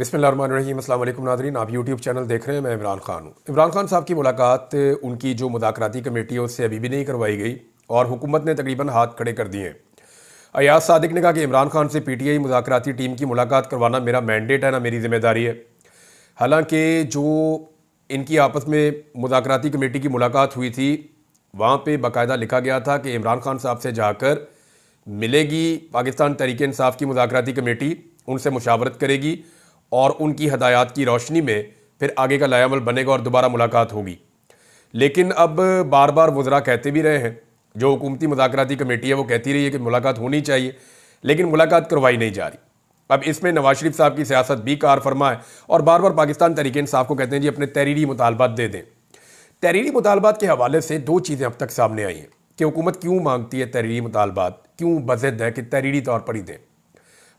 बिस्मिल्लाहिर्रहमानिर्रहीम। अस्सलाम वालेकुम नाज़रीन, आप यूट्यूब चैनल देख रहे हैं। मैं इमरान खान हूँ। इमरान खान साहब की मुलाकात उनकी जो मुज़ाकराती कमेटी है उससे अभी भी नहीं करवाई गई और हुकूमत ने तकरीबन हाथ खड़े कर दिए हैं। अयाज सादिक ने कहा कि इमरान खान से पीटीआई मुज़ाकराती टीम की मुलाकात करवाना मेरा मैंडेट है, ना मेरी ज़िम्मेदारी है। हालांकि जो इनकी आपस में मुज़ाकराती कमेटी की मुलाकात हुई थी वहाँ पे बाकायदा लिखा गया था कि इमरान खान साहब से जाकर मिलेगी पाकिस्तान तहरीक इंसाफ की मुज़ाकराती कमेटी, उनसे मुशावरत करेगी और उनकी हदायत की रोशनी में फिर आगे का लायामल बनेगा और दोबारा मुलाकात होगी। लेकिन अब बार बार वज़रा कहते भी रहे हैं, जो हुकूमती मुज़ाकराती कमेटी है वो कहती रही है कि मुलाकात होनी चाहिए, लेकिन मुलाकात करवाई नहीं जा रही। अब इसमें नवाज शरीफ साहब की सियासत भी कार फरमा है और बार बार पाकिस्तान तहरीक इंसाफ को कहते हैं जी अपने तहरीरी मुतालबात दे दें। तहरीरी मुतालबात के हवाले से दो चीज़ें अब तक सामने आई हैं कि हुकूमत क्यों मांगती है तहरीरी मुतालबात, क्यों बज़िद है कि तहरीरी तौर पर ही दें।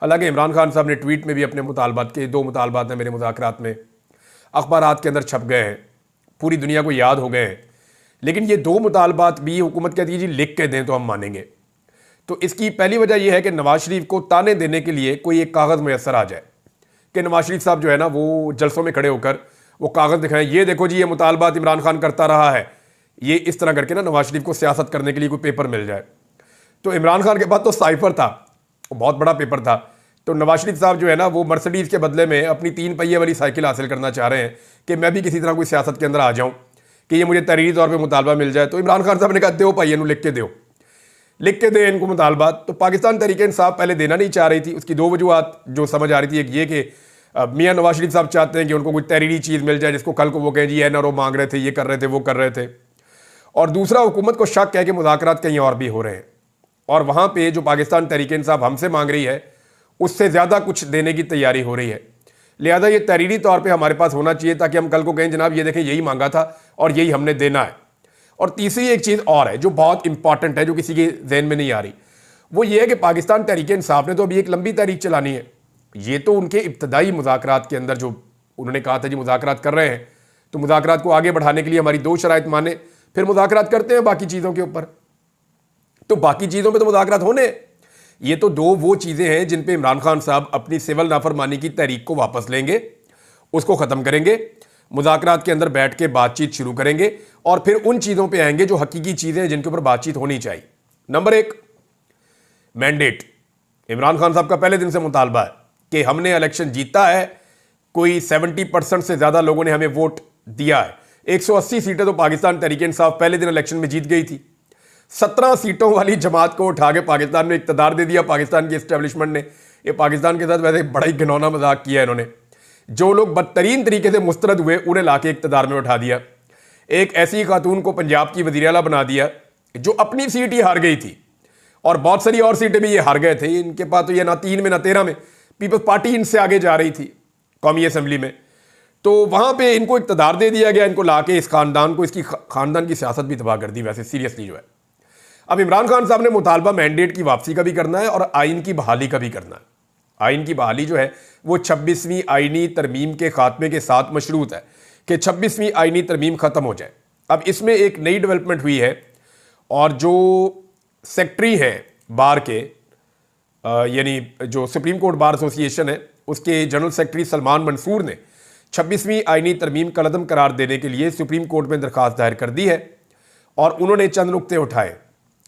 हालांकि इमरान खान साहब ने ट्वीट में भी अपने मुतालबात के दो मुतालबात हैं मेरे मुज़ाकरात में, अखबारात के अंदर छप गए हैं, पूरी दुनिया को याद हो गए हैं। लेकिन ये दो मुतालबात भी हुकूमत कहती है जी लिख के दें तो हम मानेंगे। तो इसकी पहली वजह यह है कि नवाज शरीफ को ताने देने के लिए कोई एक कागज़ मैसर आ जाए कि नवाज शरीफ साहब जो है ना वो जलसों में खड़े होकर वो कागज़ दिखाएं, ये देखो जी ये मुतालबात इमरान खान करता रहा है, ये इस तरह करके ना नवाज शरीफ को सियासत करने के लिए कोई पेपर मिल जाए। तो इमरान खान के पास तो साइफर था, बहुत बड़ा पेपर था। तो नवाज शरीफ साहब जो है ना वो मर्सिडीज़ के बदले में अपनी 3 पहिए वाली साइकिल हासिल करना चाह रहे हैं कि मैं भी किसी तरह कोई सियासत के अंदर आ जाऊं कि ये मुझे तहरीरी तौर पे मुतालबा मिल जाए। तो इमरान खान साहब ने कहा दो पहिए लिख के दो, लिख के दे इनको मुतालबात। तो पाकिस्तान तहरीक इंसाफ पहले देना नहीं चाह रही थी। उसकी दो वजूहत जो समझ आ रही थी, एक ये कि मियाँ नवाज शरीफ साहब चाहते हैं कि उनको कोई तहरीरी चीज़ मिल जाए जिसको कल को वो कहें जी एनआरओ मांग रहे थे, ये कर रहे थे, वो कर रहे थे। और दूसरा हुकूमत को शक है कि मुज़ाकरात कहीं और भी हो रहे हैं और वहाँ पे जो पाकिस्तान तहरीक इंसाफ हमसे मांग रही है उससे ज़्यादा कुछ देने की तैयारी हो रही है। लिहाजा ये तहरीरी तौर पे हमारे पास होना चाहिए ताकि हम कल को कहें जनाब ये देखें यही मांगा था और यही हमने देना है। और तीसरी एक चीज़ और है जो बहुत इंपॉर्टेंट है, जो किसी के जहन में नहीं आ रही, वो ये है कि पाकिस्तान तहरीक इंसाफ ने तो अभी एक लंबी तहरीक चलानी है। ये तो उनके इब्तदाई मुज़ाकरात के अंदर जो उन्होंने कहा था जी मुज़ाकरात कर रहे हैं, तो मुज़ाकरात को आगे बढ़ाने के लिए हमारी दो शराइत माने फिर मुज़ाकरात करते हैं बाकी चीज़ों के ऊपर। तो बाकी चीज़ों में तो मुज़ाकरात होने, ये तो दो वो चीज़ें हैं जिन पे इमरान खान साहब अपनी सिविल नाफरमानी की तहरीक को वापस लेंगे, उसको ख़त्म करेंगे, मुज़ाकरात के अंदर बैठ के बातचीत शुरू करेंगे और फिर उन चीज़ों पे आएंगे जो हकीकी चीज़ें हैं जिनके ऊपर बातचीत होनी चाहिए। नंबर एक, मैंडेट। इमरान खान साहब का पहले दिन से मुतालबा है कि हमने इलेक्शन जीता है, कोई 70% से ज़्यादा लोगों ने हमें वोट दिया है। 180 सीटें तो पाकिस्तान तहरीक इंसाफ पहले दिन इलेक्शन में जीत गई थी। 17 सीटों वाली जमात को उठा के पाकिस्तान में इक़्तिदार दे दिया पाकिस्तान की एस्टेब्लिशमेंट ने। ये पाकिस्तान के साथ वैसे बड़ा ही घिनौना मजाक किया इन्होंने। जो लोग बदतरीन तरीके से मुस्तरद हुए उन्हें लाके इक़्तिदार में उठा दिया। एक ऐसी खातून को पंजाब की वज़ीर आला बना दिया जो अपनी सीट ही हार गई थी और बहुत सारी और सीटें भी ये हार गए थे। इनके पास तो ये ना 3 में ना 13 में पीपल्स पार्टी इनसे आगे जा रही थी कौमी असम्बली में। तो वहाँ पे इनको इक़्तिदार दे दिया गया, इनको लाके इस खानदान को, इसकी खानदान की सियासत भी तबाह कर दी वैसे सीरियसली जो है। अब इमरान खान साहब ने मुतालबा मैंडेट की वापसी का भी करना है और आइन की बहाली का भी करना है। आइन की बहाली जो है वो 26वीं आइनी तरमीम के खात्मे के साथ मशरूत है कि 26वीं आइनी तरमीम ख़त्म हो जाए। अब इसमें एक नई डेवलपमेंट हुई है और जो सेक्रेटरी है बार के, यानी जो सुप्रीम कोर्ट बार एसोसिएशन है, उसके जनरल सेक्रेटरी सलमान मंसूर ने 26वीं आइनी तरमीम का कदम करार देने के लिए सुप्रीम कोर्ट में दरख्वास्त दायर कर दी है और उन्होंने चंद नुक्ते उठाए।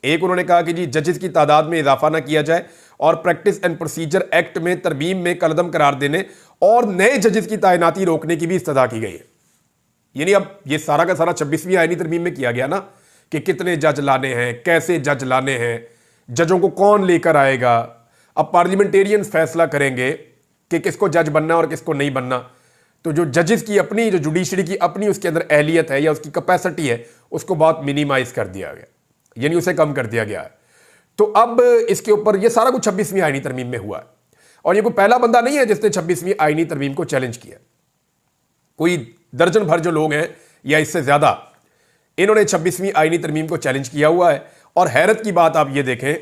एक, उन्होंने कहा कि जी जजेस की तादाद में इजाफा ना किया जाए और प्रैक्टिस एंड प्रोसीजर एक्ट में तरमीम में कदम करार देने और नए जजेस की तैनाती रोकने की भी इस्तदा की गई है। यानी अब ये सारा का सारा 26वीं आइनी तरमीम में किया गया ना कि कितने जज लाने हैं, कैसे जज लाने हैं, जजों को कौन लेकर आएगा। अब पार्लियामेंटेरियन फैसला करेंगे कि किसको जज बनना और किसको नहीं बनना। तो जो जजेस की अपनी, जो जुडिशरी की अपनी उसके अंदर अहलियत है या उसकी कैपेसिटी है, उसको बहुत मिनिमाइज कर दिया गया, यानी उसे कम कर दिया गया है। तो अब इसके ऊपर ये सारा कुछ 26वीं आइनी तरमीम में हुआ है और ये कोई पहला बंदा नहीं है जिसने 26वीं आइनी तरमीम को चैलेंज किया। कोई दर्जन भर जो लोग हैं या इससे ज़्यादा, इन्होंने 26वीं आइनी तरमीम को चैलेंज किया हुआ है। और हैरत की बात आप ये देखें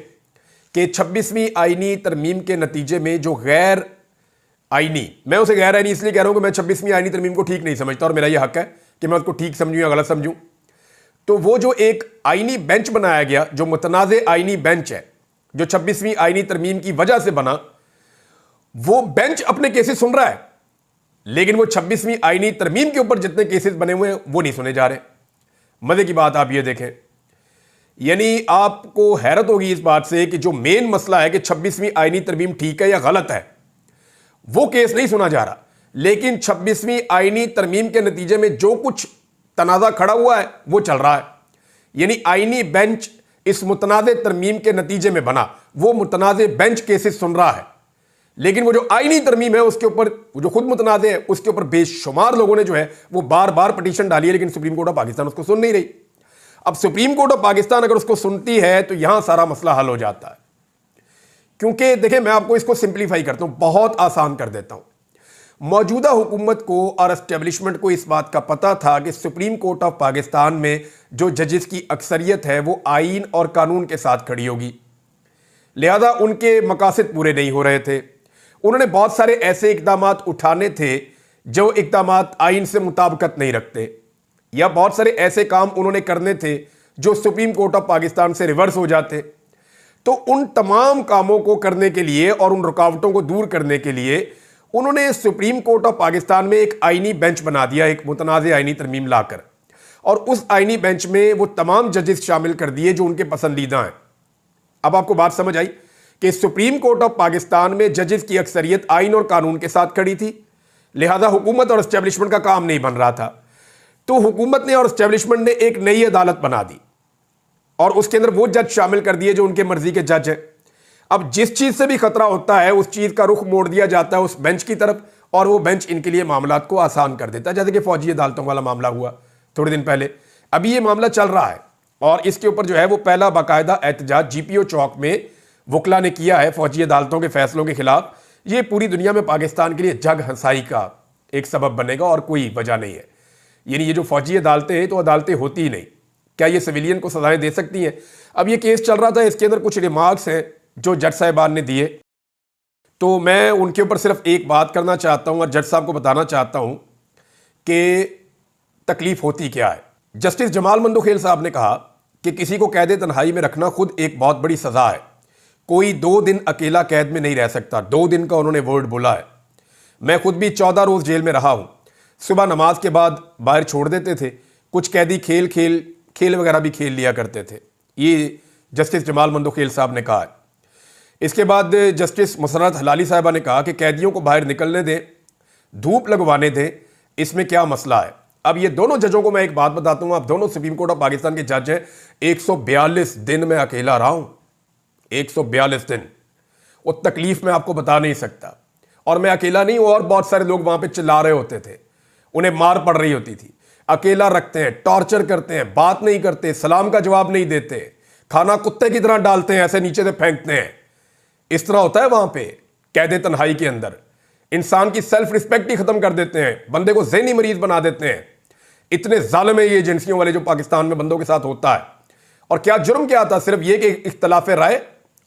कि 26वीं आइनी तरमीम के नतीजे में जो गैर आइनी, मैं उसे गैर आइनी इसलिए कह रहा हूं कि मैं 26वीं आइनी तरमीम को ठीक नहीं समझता और मेरा यह हक है कि मैं उसको ठीक समझूं या गलत समझूं। तो वो जो एक आइनी बेंच बनाया गया, जो मुतनाज़े आइनी बेंच है, जो 26वीं आइनी तरमीम की वजह से बना, वो बेंच अपने केसेस सुन रहा है लेकिन वो 26वीं आईनी तरमीम के ऊपर जितने केसेस बने हुए हैं वो नहीं सुने जा रहे। मजे की बात आप ये देखें, यानी आपको हैरत होगी इस बात से कि जो मेन मसला है कि 26वीं आईनी तरमीम ठीक है या गलत है, वो केस नहीं सुना जा रहा। लेकिन 26वीं आईनी तरमीम के नतीजे में जो कुछ तनाज़ा खड़ा हुआ है वो चल रहा है। यानी आईनी बेंच इस मुतनाज़े तरमीम के नतीजे में बना, वो मुतनाज़े बेंच केसेस सुन रहा है। लेकिन वो जो आईनी तरमीम है उसके ऊपर, जो खुद मुतनाज़े है उसके ऊपर बेशुमार लोगों ने जो है वो बार बार पिटीशन डाली है, लेकिन सुप्रीम कोर्ट ऑफ पाकिस्तान उसको सुन नहीं रही। अब सुप्रीम कोर्ट ऑफ पाकिस्तान अगर उसको सुनती है तो यहां सारा मसला हल हो जाता है। क्योंकि देखिए, मैं आपको इसको सिंप्लीफाई करता हूं, बहुत आसान कर देता हूं। मौजूदा हुकूमत को और एस्टेब्लिशमेंट को इस बात का पता था कि सुप्रीम कोर्ट ऑफ पाकिस्तान में जो जजेस की अक्सरियत है वो आईन और कानून के साथ खड़ी होगी, लिहाजा उनके मकासद पूरे नहीं हो रहे थे। उन्होंने बहुत सारे ऐसे इकदाम उठाने थे जो इकदाम आईन से मुताबिकत नहीं रखते, या बहुत सारे ऐसे काम उन्होंने करने थे जो सुप्रीम कोर्ट ऑफ पाकिस्तान से रिवर्स हो जाते। तो उन तमाम कामों को करने के लिए और उन रुकावटों को दूर करने के लिए उन्होंने सुप्रीम कोर्ट ऑफ पाकिस्तान में एक आईनी बेंच बना दिया, एक मुतनाज़े आईनी तरमीम लाकर, और उस आईनी बेंच में वो तमाम जजेस शामिल कर दिए जो उनके पसंदीदा हैं। अब आपको बात समझ आई कि सुप्रीम कोर्ट ऑफ पाकिस्तान में जजेस की अक्सरियत आईन और कानून के साथ खड़ी थी, लिहाजा हुकूमत और एस्टेब्लिशमेंट का काम नहीं बन रहा था। तो हुकूमत ने और एस्टेब्लिशमेंट ने एक नई अदालत बना दी और उसके अंदर वो जज शामिल कर दिए जो उनके मर्जी के जज हैं। अब जिस चीज से भी खतरा होता है उस चीज का रुख मोड़ दिया जाता है उस बेंच की तरफ, और वो बेंच इनके लिए मामलात को आसान कर देता है। जैसे कि फौजी अदालतों वाला मामला हुआ थोड़े दिन पहले, अभी ये मामला चल रहा है और इसके ऊपर जो है वो पहला बाकायदा एहतजाज जीपीओ चौक में वकला ने किया है फौजी अदालतों के फैसलों के खिलाफ। ये पूरी दुनिया में पाकिस्तान के लिए जग हंसाई का एक सबब बनेगा और कोई वजह नहीं है। यानी ये जो फौजी अदालतें हैं तो अदालतें होती ही नहीं, क्या ये सिविलियन को सजाएं दे सकती हैं? अब ये केस चल रहा था, इसके अंदर कुछ रिमार्क्स हैं जो जज साहिबान ने दिए, तो मैं उनके ऊपर सिर्फ एक बात करना चाहता हूं और जज साहब को बताना चाहता हूं कि तकलीफ होती क्या है। जस्टिस जमाल मंदोखेल साहब ने कहा कि किसी को कैद तन्हाई में रखना खुद एक बहुत बड़ी सजा है। कोई 2 दिन अकेला कैद में नहीं रह सकता। 2 दिन का उन्होंने वर्ड बोला है। मैं खुद भी 14 रोज जेल में रहा हूं। सुबह नमाज के बाद बाहर छोड़ देते थे। कुछ कैदी खेल वगैरह भी खेल लिया करते थे। ये जस्टिस जमाल मंदोखेल साहब ने कहा है। इसके बाद जस्टिस मुसर्रत हलाली साहिबा ने कहा कि कैदियों को बाहर निकलने दें, धूप लगवाने दें, इसमें क्या मसला है। अब ये दोनों जजों को मैं एक बात बताता हूं, आप दोनों सुप्रीम कोर्ट ऑफ पाकिस्तान के जज हैं। 142 दिन मैं अकेला रहा हूं, 142 दिन। वो तकलीफ मैं आपको बता नहीं सकता। और मैं अकेला नहीं हूं, और बहुत सारे लोग वहां पे चिल्ला रहे होते थे, उन्हें मार पड़ रही होती थी। अकेला रखते हैं, टॉर्चर करते हैं, बात नहीं करते, सलाम का जवाब नहीं देते, खाना कुत्ते की तरह डालते हैं, ऐसे नीचे से फेंकते हैं। इस तरह होता है वहां पे कैद तन्हाई के अंदर। इंसान की सेल्फ रिस्पेक्ट ही खत्म कर देते हैं, बंदे को ज़हनी मरीज बना देते हैं। इतने जालिम है ये एजेंसियों वाले जो पाकिस्तान में बंदों के साथ होता है। और क्या जुर्म क्या था? सिर्फ ये कि इख्तलाफ राय,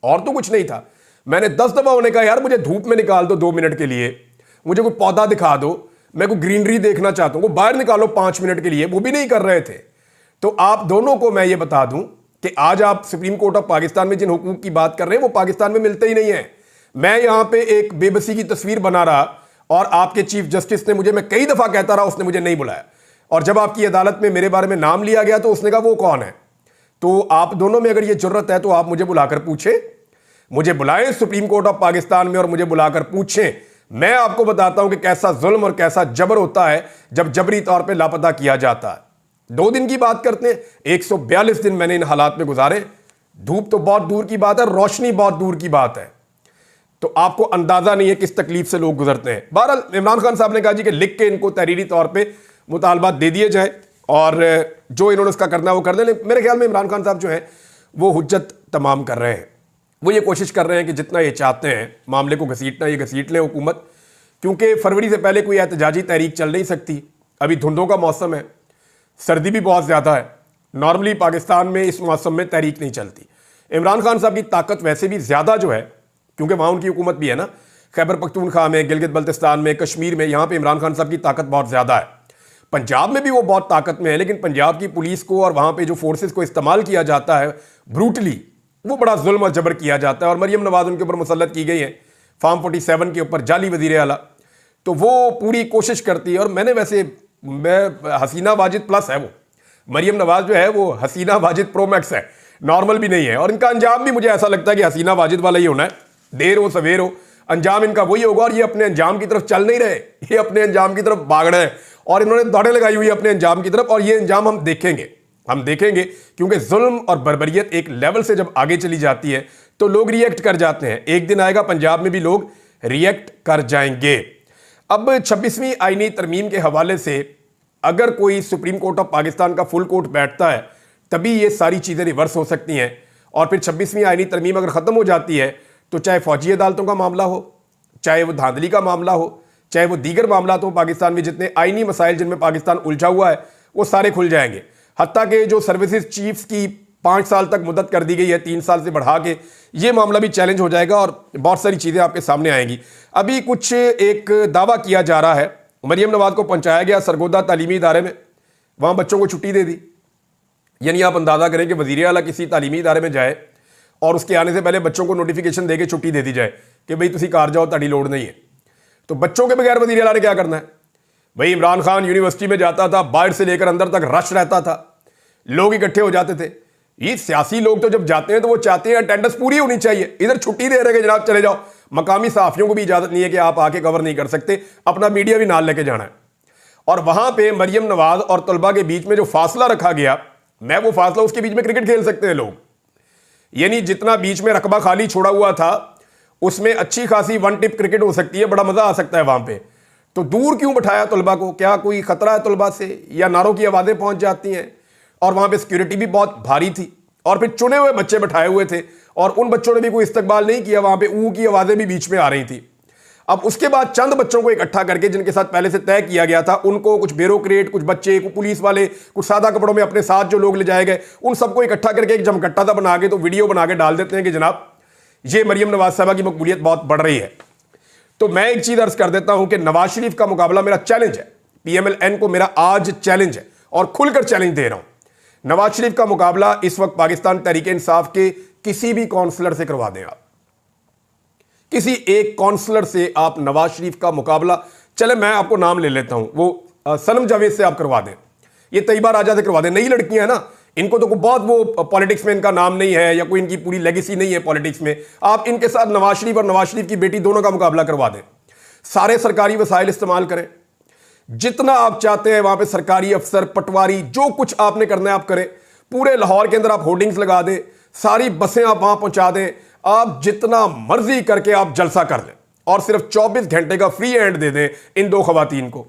और तो कुछ नहीं था। मैंने 10 दफा उन्हें कहा यार मुझे धूप में निकाल दो 2 मिनट के लिए, मुझे कोई पौधा दिखा दो, मैं कोई ग्रीनरी देखना चाहता हूं, वो बाहर निकालो 5 मिनट के लिए, वो भी नहीं कर रहे थे। तो आप दोनों को मैं ये बता दूं कि आज आप सुप्रीम कोर्ट ऑफ पाकिस्तान में जिन हुकूक की बात कर रहे हैं वो पाकिस्तान में मिलते ही नहीं है। मैं यहां पे एक बेबसी की तस्वीर बना रहा और आपके चीफ जस्टिस ने मुझे, मैं कई दफा कहता रहा, उसने मुझे नहीं बुलाया। और जब आपकी अदालत में मेरे बारे में नाम लिया गया तो उसने कहा वो कौन है। तो आप दोनों में अगर ये जरूरत है तो आप मुझे बुलाकर पूछे, मुझे बुलाएं सुप्रीम कोर्ट ऑफ पाकिस्तान में और मुझे बुलाकर पूछें। मैं आपको बताता हूं कि कैसा जुल्म और कैसा जबर होता है जब जबरी तौर पे लापता किया जाता है। 2 दिन की बात करते हैं, 142 दिन मैंने इन हालात में गुजारे। धूप तो बहुत दूर की बात है, रोशनी बहुत दूर की बात है। तो आपको अंदाजा नहीं है किस तकलीफ से लोग गुजरते हैं। बहरहाल इमरान खान साहब ने कहा जी कि लिख के इनको तहरीरी तौर पे मुतालबात दे दिए जाए और जो इन्होंने उसका करना है वो कर दें। मेरे ख्याल में इमरान खान साहब जो हैं वो हुज्जत तमाम कर रहे हैं। वो ये कोशिश कर रहे हैं कि जितना ये चाहते हैं मामले को घसीटना, ये घसीट लें हुकूमत, क्योंकि फरवरी से पहले कोई एहतजाजी तहरीक चल नहीं सकती। अभी धुंधों का मौसम है, सर्दी भी बहुत ज़्यादा है। नॉर्मली पाकिस्तान में इस मौसम में तहरीक नहीं चलती। इमरान खान साहब की ताकत वैसे भी ज़्यादा जो है, क्योंकि वहाँ उनकी हुकूमत भी है ना, खैबर पख्तूनख्वा में, गिलगित बल्तिस्तान में, कश्मीर में, यहाँ पे इमरान खान साहब की ताकत बहुत ज़्यादा है। पंजाब में भी वो बहुत ताकत में है, लेकिन पंजाब की पुलिस को और वहाँ पे जो फोर्सेस को इस्तेमाल किया जाता है ब्रूटली, वो बड़ा जुल्म और जबर किया जाता है। और मरियम नवाज उनके ऊपर मुसल्लत की गई है, फार्म 47 के ऊपर, जाली वजीर आला। तो वो पूरी कोशिश करती है। और मैं हसीना वाजिद प्लस है वो, मरियम नवाज जो है वो हसीना वाजिद प्रो मैक्स है, नॉर्मल भी नहीं है। और इनका अंजाम भी मुझे ऐसा लगता है कि हसीना वाजिद वाला ही होना है, देर हो सवेर हो अंजाम इनका वही होगा। और ये अपने अंजाम की तरफ चल नहीं रहे, ये अपने अंजाम की तरफ भाग रहे हैं और इन्होंने दौड़े लगाई हुई है अपने अंजाम की तरफ। और ये अंजाम हम देखेंगे क्योंकि जुल्म और बर्बरियत एक लेवल से जब आगे चली जाती है तो लोग रिएक्ट कर जाते हैं। एक दिन आएगा पंजाब में भी लोग रिएक्ट कर जाएंगे। अब 26वीं आईनी तरमीम के हवाले से अगर कोई सुप्रीम कोर्ट ऑफ पाकिस्तान का फुल कोर्ट बैठता है तभी ये सारी चीज़ें रिवर्स हो सकती हैं। और फिर 26वीं आईनी तरमीम अगर ख़त्म हो जाती है तो चाहे फौजी अदालतों का मामला हो, चाहे वो धांधली का मामला हो, चाहे वो दीगर मामला हो, पाकिस्तान में जितने आईनी मसाइल जिनमें पाकिस्तान उलझा हुआ है वो सारे खुल जाएंगे। हत्ता के जो सर्विसेज चीफ्स की 5 साल तक मुद्दत कर दी गई है, 3 साल से बढ़ा के, ये मामला भी चैलेंज हो जाएगा और बहुत सारी चीज़ें आपके सामने आएंगी। अभी कुछ एक दावा किया जा रहा है, मरियम नवाज को पहुंचाया गया सरगोदा तालीमी इदारे में, वहाँ बच्चों को छुट्टी दे दी। यानी आप अंदाज़ा करें कि वज़ीर आला किसी तालीमी इदारे में जाए और उसके आने से पहले बच्चों को नोटिफिकेशन दे के छुट्टी दे दी जाए कि भाई तुसी कार जाओ, ताड़ी लोड नहीं है। तो बच्चों के बगैर वज़ीर आला ने क्या करना है भाई? इमरान खान यूनिवर्सिटी में जाता था, बाहर से लेकर अंदर तक रश रहता था, लोग इकट्ठे हो जाते थे। ये सियासी लोग तो जब जाते हैं तो वो चाहते हैं अटेंडेंस पूरी होनी चाहिए, इधर छुट्टी दे रहे हैं कि जनाब चले जाओ। मकामी सहाफ़ियों को भी इजाज़त नहीं है कि आप आके कवर नहीं कर सकते, अपना मीडिया भी नाल लेके जाना है। और वहां पे मरियम नवाज और तलबा के बीच में जो फासला रखा गया, मैं वो फासला, उसके बीच में क्रिकेट खेल सकते हैं लोग। यानी जितना बीच में रकबा खाली छोड़ा हुआ था उसमें अच्छी खासी वन टिप क्रिकेट हो सकती है, बड़ा मजा आ सकता है वहां पे। तो दूर क्यों बिठाया तलबा को? क्या कोई खतरा है तलबा से, या नारों की आवाजें पहुंच जाती हैं? और वहां पे सिक्योरिटी भी बहुत भारी थी और फिर चुने हुए बच्चे बिठाए हुए थे और उन बच्चों ने भी कोई इस्तकबाल नहीं किया, वहां पे ऊ की आवाजें भी बीच में आ रही थी। अब उसके बाद चंद बच्चों को इकट्ठा करके, जिनके साथ पहले से तय किया गया था, उनको कुछ ब्यूरोक्रेट, कुछ बच्चे, कुछ पुलिस वाले, कुछ सादा कपड़ों में अपने साथ जो लोग ले जाए गए, उन सबको इकट्ठा करके एक जमकट्टा सा बना के तो वीडियो बना के डाल देते हैं कि जनाब ये मरियम नवाज साहबा की मकबूलियत बहुत बढ़ रही है। तो मैं एक चीज अर्ज कर देता हूं कि नवाज शरीफ का मुकाबला मेरा चैलेंज है, PMLN को मेरा आज चैलेंज है और खुलकर चैलेंज दे रहा हूं। नवाज शरीफ का मुकाबला इस वक्त पाकिस्तान तहरीक इंसाफ के किसी भी काउंसलर से करवा दें आप, किसी एक काउंसलर से आप नवाज शरीफ का मुकाबला, चले मैं आपको नाम ले लेता हूं, वो सनम जावेद से आप करवा दें, ये तैयबा राजा से करवा दें। नई लड़कियां हैं ना, इनको तो बहुत वो पॉलिटिक्स में इनका नाम नहीं है या कोई इनकी पूरी लेगेसी नहीं है पॉलिटिक्स में, आप इनके साथ नवाज शरीफ और नवाज शरीफ की बेटी दोनों का मुकाबला करवा दें। सारे सरकारी वसाइल इस्तेमाल करें, जितना आप चाहते हैं वहां पे सरकारी अफसर, पटवारी, जो कुछ आपने करना है आप करें। पूरे लाहौर के अंदर आप होर्डिंग्स लगा दें, सारी बसें आप वहां पहुंचा दें, आप जितना मर्जी करके आप जलसा कर लें और सिर्फ 24 घंटे का फ्री हैंड दे दें इन दो खवातीन को।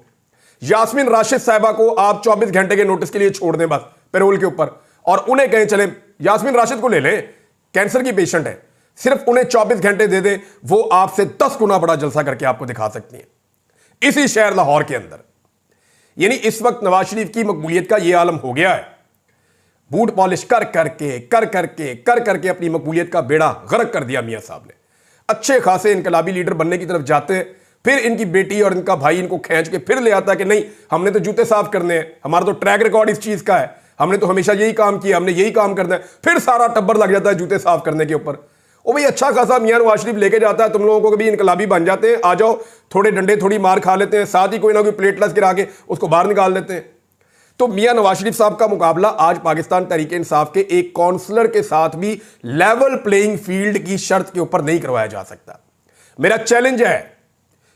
यास्मीन राशिद साहिबा को आप 24 घंटे के नोटिस के लिए छोड़ दें बस पैरोल के ऊपर, और उन्हें कहें चले यास्मीन राशिद को ले लें, कैंसर की पेशेंट है, सिर्फ उन्हें 24 घंटे दे दें, वो आपसे 10 गुना बड़ा जलसा करके आपको दिखा सकती हैं इसी शहर लाहौर के अंदर। यानी इस वक्त नवाज शरीफ की मकबूलियत का यह आलम हो गया है, बूट पॉलिश कर करके अपनी मकबूलियत का बेड़ा गर्क कर दिया मियां साहब ने। अच्छे खासे इनकलाबी लीडर बनने की तरफ जाते हैं, फिर इनकी बेटी और इनका भाई इनको खींच के फिर ले आता है कि नहीं हमने तो जूते साफ करने हैं, हमारा तो ट्रैक रिकॉर्ड इस चीज का है, हमने तो हमेशा यही काम किया, हमने यही काम करना है, फिर सारा टब्बर लग जाता है जूते साफ करने के ऊपर। ओ भाई अच्छा खासा मियां नवाज शरीफ लेके जाता है तुम लोगों को, कभी इनकलाबी बन जाते हैं, आ जाओ थोड़े डंडे थोड़ी मार खा लेते हैं, साथ ही कोई ना कोई प्लेटलेस गिरा के उसको बाहर निकाल देते हैं। तो मियां नवाज शरीफ साहब का मुकाबला आज पाकिस्तान तहरीक इंसाफ के एक काउंसलर के साथ भी लेवल प्लेइंग फील्ड की शर्त के ऊपर नहीं करवाया जा सकता। मेरा चैलेंज है,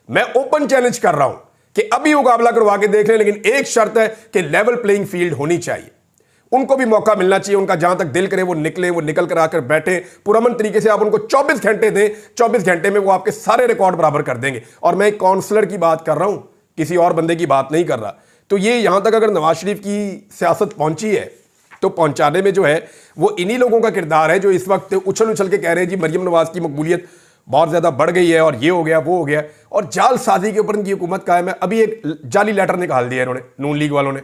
मैं ओपन चैलेंज कर रहा हूं कि अभी मुकाबला करवा के देख लें, लेकिन एक शर्त है कि लेवल प्लेइंग फील्ड होनी चाहिए, उनको भी मौका मिलना चाहिए, उनका जहां तक दिल करे वो निकले, वो निकल कर आकर बैठे, पुरअमन तरीके से आप उनको 24 घंटे दें, 24 घंटे में वो आपके सारे रिकॉर्ड बराबर कर देंगे। और मैं एक काउंसलर की बात कर रहा हूं, किसी और बंदे की बात नहीं कर रहा। तो ये यहां तक अगर नवाज शरीफ की सियासत पहुंची है तो पहुंचाने में जो है वो इन्हीं लोगों का किरदार है जो इस वक्त उछल उछल के कह रहे हैं जी मरियम नवाज की मकबूलियत बहुत ज्यादा बढ़ गई है और ये हो गया वो हो गया, और जाल साजी के ऊपर इनकी हुकूमत कायम है। अभी एक जाली लेटर निकाल दिया इन्होंने नून लीग वालों ने,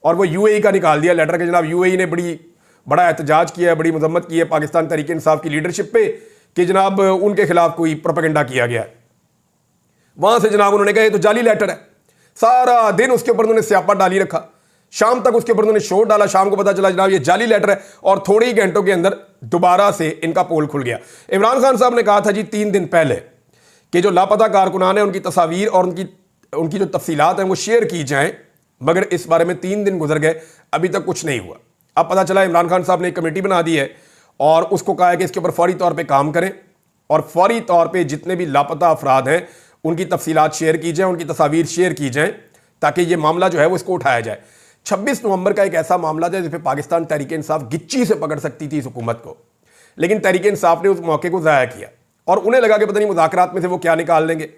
और वो UAE का निकाल दिया लेटर के, जनाब UAE ने बड़ा एहतजाज किया है, बड़ी मजम्मत की है पाकिस्तान तहरीक इंसाफ की लीडरशिप पे कि जनाब उनके खिलाफ कोई प्रोपेगेंडा किया गया है। वहां से जनाब उन्होंने कहा ये तो जाली लेटर है, सारा दिन उसके ऊपर उन्होंने स्यापा डाली रखा, शाम तक उसके ऊपर उन्होंने शोर डाला, शाम को पता चला जनाब ये जाली लेटर है, और थोड़े ही घंटों के अंदर दोबारा से इनका पोल खुल गया। इमरान खान साहब ने कहा था जी 3 दिन पहले कि जो लापता कारकुनान हैं उनकी तस्वीर और उनकी जो तफसीलात हैं वो शेयर की जाएं, मगर इस बारे में 3 दिन गुजर गए, अभी तक कुछ नहीं हुआ। अब पता चला इमरान खान साहब ने एक कमेटी बना दी है और उसको कहा है कि इसके ऊपर फौरी तौर पे काम करें और फौरी तौर पे जितने भी लापता अफराद हैं उनकी तफसीलात शेयर की जाए, उनकी तस्वीर शेयर की जाए, ताकि ये मामला जो है वो इसको उठाया जाए। 26 नवंबर का एक ऐसा मामला था जिसपे पाकिस्तान तहरीक इंसाफ गिच्ची से पकड़ सकती थी इस हुकूमत को, लेकिन तहरीक इंसाफ ने उस मौके को ज़ाया किया और उन्हें लगा कि पता नहीं मुज़ाकरात में से वो क्या निकाल लेंगे।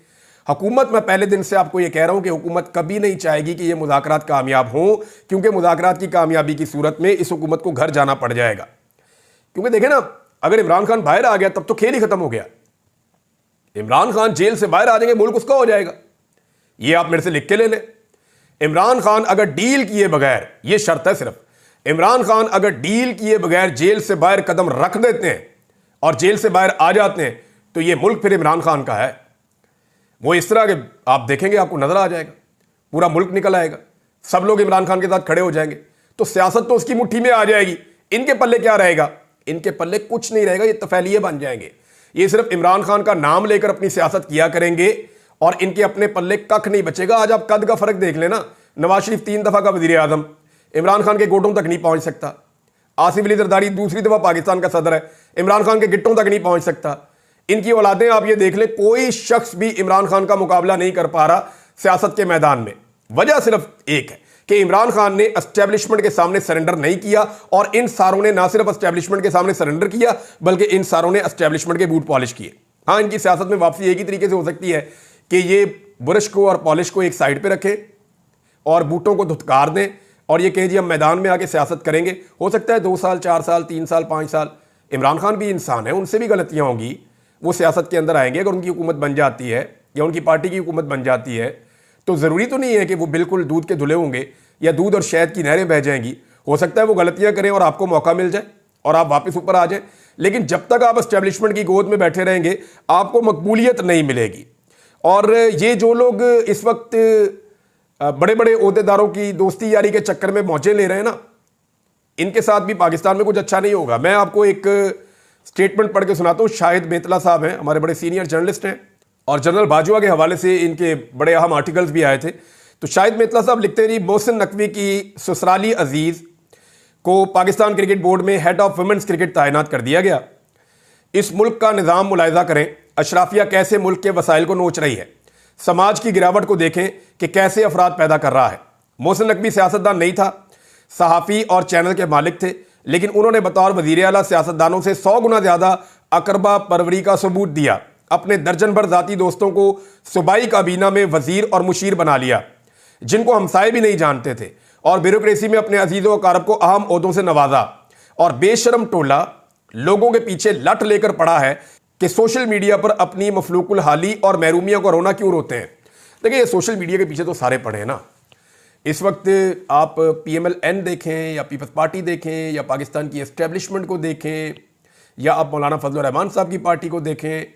हुकूमत, मैं पहले दिन से आपको ये कह रहा हूं कि हुकूमत कभी नहीं चाहेगी कि ये मुज़ाकरात कामयाब हों, क्योंकि मुज़ाकरात की कामयाबी की सूरत में इस हुकूमत को घर जाना पड़ जाएगा। क्योंकि देखें ना, अगर इमरान खान बाहर आ गया तब तो खेल ही खत्म हो गया। इमरान खान जेल से बाहर आ जाएंगे, मुल्क उसका हो जाएगा। ये आप मेरे से लिख के ले लें। इमरान खान अगर डील किए बगैर, ये शर्त है सिर्फ, इमरान खान अगर डील किए बगैर जेल से बाहर कदम रख देते हैं और जेल से बाहर आ जाते हैं तो ये मुल्क फिर इमरान खान का है। वो इस तरह के आप देखेंगे, आपको नजर आ जाएगा, पूरा मुल्क निकल आएगा, सब लोग इमरान खान के साथ खड़े हो जाएंगे, तो सियासत तो उसकी मुट्ठी में आ जाएगी। इनके पल्ले क्या रहेगा? इनके पल्ले कुछ नहीं रहेगा, ये तफैलिये बन जाएंगे। ये सिर्फ इमरान खान का नाम लेकर अपनी सियासत किया करेंगे और इनके अपने पल्ले कख नहीं बचेगा। आज आप कद का फर्क देख लेना, नवाज शरीफ 3 दफा का वजीर आजम, इमरान खान के गोटों तक नहीं पहुंच सकता। आसिफ अली जरदारी दूसरी दफा पाकिस्तान का सदर है, इमरान खान के गिट्टों तक नहीं पहुंच सकता। इनकी औलादें आप ये देख ले, कोई शख्स भी इमरान खान का मुकाबला नहीं कर पा रहा सियासत के मैदान में। वजह सिर्फ एक है कि इमरान खान ने एस्टेब्लिशमेंट के सामने सरेंडर नहीं किया और इन सारों ने ना सिर्फ एस्टेब्लिशमेंट के सामने सरेंडर किया बल्कि इन सारों ने एस्टेब्लिशमेंट के बूट पॉलिश किए। हाँ, इनकी सियासत में वापसी एक ही तरीके से हो सकती है कि ये बुरश को और पॉलिश को एक साइड पे रखें और बूटों को धुतकार दें और ये कहें जी हम मैदान में आके सियासत करेंगे। हो सकता है 2 साल, 4 साल, 3 साल, 5 साल। इमरान खान भी इंसान है, उनसे भी गलतियां होंगी, वो सियासत के अंदर आएंगे। अगर उनकी हुकूमत बन जाती है या उनकी पार्टी की हुकूमत बन जाती है तो ज़रूरी तो नहीं है कि वो बिल्कुल दूध के धुले होंगे या दूध और शहद की नहरें बह जाएंगी। हो सकता है वो गलतियां करें और आपको मौका मिल जाए और आप वापस ऊपर आ जाएं, लेकिन जब तक आप एस्टेब्लिशमेंट की गोद में बैठे रहेंगे आपको मकबूलियत नहीं मिलेगी। और ये जो लोग इस वक्त बड़े बड़े ओहदेदारों की दोस्ती यारी के चक्कर में मौजे ले रहे हैं ना, इनके साथ भी पाकिस्तान में कुछ अच्छा नहीं होगा। मैं आपको एक स्टेटमेंट पढ़ के सुनाता हूँ। शाहिद मेतला साहब हैं, हमारे बड़े सीनियर जर्नलिस्ट हैं और जनरल बाजवा के हवाले से इनके बड़े अहम आर्टिकल्स भी आए थे। तो शाहिद मेतला साहब लिखते हैं, मोहसिन नकवी की ससुराली अजीज को पाकिस्तान क्रिकेट बोर्ड में हेड ऑफ वुमेन्स क्रिकेट तैनात कर दिया गया। इस मुल्क का निज़ाम मुलाहिजा करें, अशराफिया कैसे मुल्क के वसाइल को नोच रही है। समाज की गिरावट को देखें कि कैसे अफराद पैदा कर रहा है। मोहसिन नकवी सियासतदान नहीं था, सहाफ़ी और चैनल के मालिक थे, लेकिन उन्होंने बतौर वज़ीर आला सियासतदानों से 100 गुना ज़्यादा अकरबा परवरी का सबूत दिया। अपने दर्जन भर ज़ाती दोस्तों को सूबाई काबीना में वज़ीर और मुशीर बना लिया, जिनको हमसाए भी नहीं जानते थे, और ब्यूरोक्रेसी में अपने अजीज़ व अकारब को अहम ओहदों से नवाजा। और बेशरम टोला लोगों के पीछे लट लेकर पड़ा है कि सोशल मीडिया पर अपनी मफलूकुल हाली और महरूमिया को रोना क्यों रोते हैं। देखिए, ये सोशल मीडिया के पीछे तो सारे पड़े हैं ना। इस वक्त आप PMLN देखें या पीपल्स पार्टी देखें या पाकिस्तान की एस्टेब्लिशमेंट को देखें या आप मौलाना फजल रहमान साहब की पार्टी को देखें,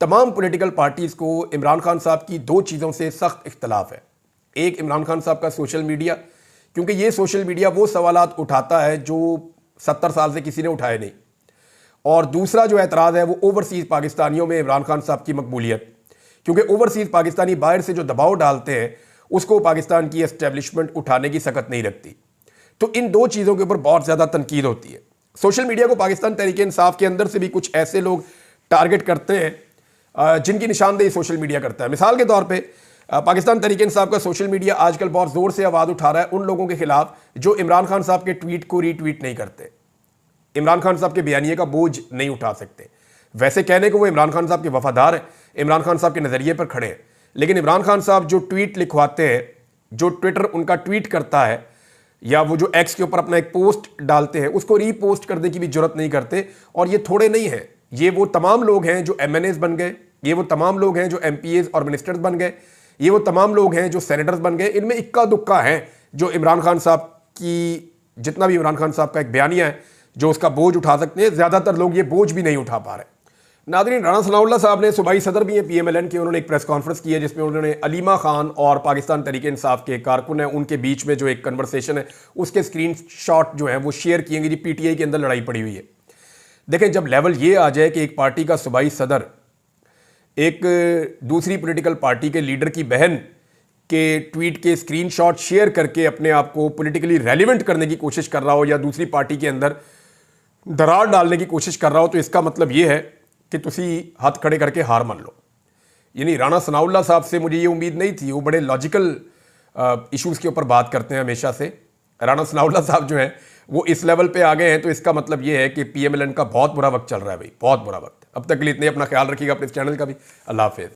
तमाम पॉलिटिकल पार्टीज़ को इमरान खान साहब की 2 चीज़ों से सख्त इख्तलाफ है। एक, इमरान खान साहब का सोशल मीडिया, क्योंकि ये सोशल मीडिया वो सवालात उठाता है जो 70 साल से किसी ने उठाए नहीं। और दूसरा जो एतराज़ है वो ओवरसीज़ पाकिस्तानियों में इमरान खान साहब की मकबूलियत, क्योंकि ओवरसीज़ पाकिस्तानी बाहर से जो दबाव डालते हैं उसको पाकिस्तान की एस्टेब्लिशमेंट उठाने की सकत नहीं रखती। तो इन 2 चीज़ों के ऊपर बहुत ज़्यादा तनकीद होती है। सोशल मीडिया को पाकिस्तान तहरीक इंसाफ के अंदर से भी कुछ ऐसे लोग टारगेट करते हैं जिनकी निशानदेही सोशल मीडिया करता है। मिसाल के तौर पे पाकिस्तान तहरीक इंसाफ का सोशल मीडिया आजकल बहुत ज़ोर से आवाज़ उठा रहा है उन लोगों के खिलाफ जो इमरान खान साहब के ट्वीट को रीट्वीट नहीं करते, इमरान खान साहब के बयानिए का बोझ नहीं उठा सकते। वैसे कहने को वो इमरान खान साहब के वफादार हैं, इमरान खान साहब के नज़रिए पर खड़े हैं, लेकिन इमरान खान साहब जो ट्वीट लिखवाते हैं, जो ट्विटर उनका ट्वीट करता है या वो जो एक्स के ऊपर अपना एक पोस्ट डालते हैं उसको रीपोस्ट करने की भी जरूरत नहीं करते। और ये थोड़े नहीं हैं, ये वो तमाम लोग हैं जो MNAs बन गए, ये वो तमाम लोग हैं जो MPAs और मिनिस्टर्स बन गए, ये वो तमाम लोग हैं जो सेनेटर्स बन गए। इनमें इक्का दुक्का है जो इमरान खान साहब की, जितना भी इमरान खान साहब का एक बयानिया है जो उसका बोझ उठा सकते हैं, ज़्यादातर लोग ये बोझ भी नहीं उठा पा रहे। नाज़रीन, राना सनाउल्लाह साहब ने, सूबाई सदर भी हैं PMLN के, उन्होंने एक प्रेस कॉन्फ्रेंस की है जिसमें उन्होंने अलीमा खान और पाकिस्तान तहरीक इंसाफ के कारकुन हैं उनके बीच में जो एक कन्वर्सेशन है उसके स्क्रीन शॉट जो है वो शेयर किए गए। PTI के अंदर लड़ाई पड़ी हुई है। देखें, जब लेवल ये आ जाए कि एक पार्टी का सूबाई सदर एक दूसरी पॉलिटिकल पार्टी के लीडर की बहन के ट्वीट के स्क्रीनशॉट शेयर करके अपने आप को पॉलिटिकली रेलिवेंट करने की कोशिश कर रहा हो या दूसरी पार्टी के अंदर दरार डालने की कोशिश कर रहा हो, तो इसका मतलब यह है कि तुसी हाथ खड़े करके हार मान लो। यानी राणा सनाउल्लाह साहब से मुझे ये उम्मीद नहीं थी। वो बड़े लॉजिकल इश्यूज़ के ऊपर बात करते हैं हमेशा से। राणा सनाउल्लाह साहब जो हैं वो इस लेवल पे आ गए हैं, तो इसका मतलब ये है कि PMLN का बहुत बुरा वक्त चल रहा है भाई, बहुत बुरा वक्त। अब तक के लिए इतने, अपना ख्याल रखिएगा, अपने इस चैनल का भी। अल्लाह हाफिज़।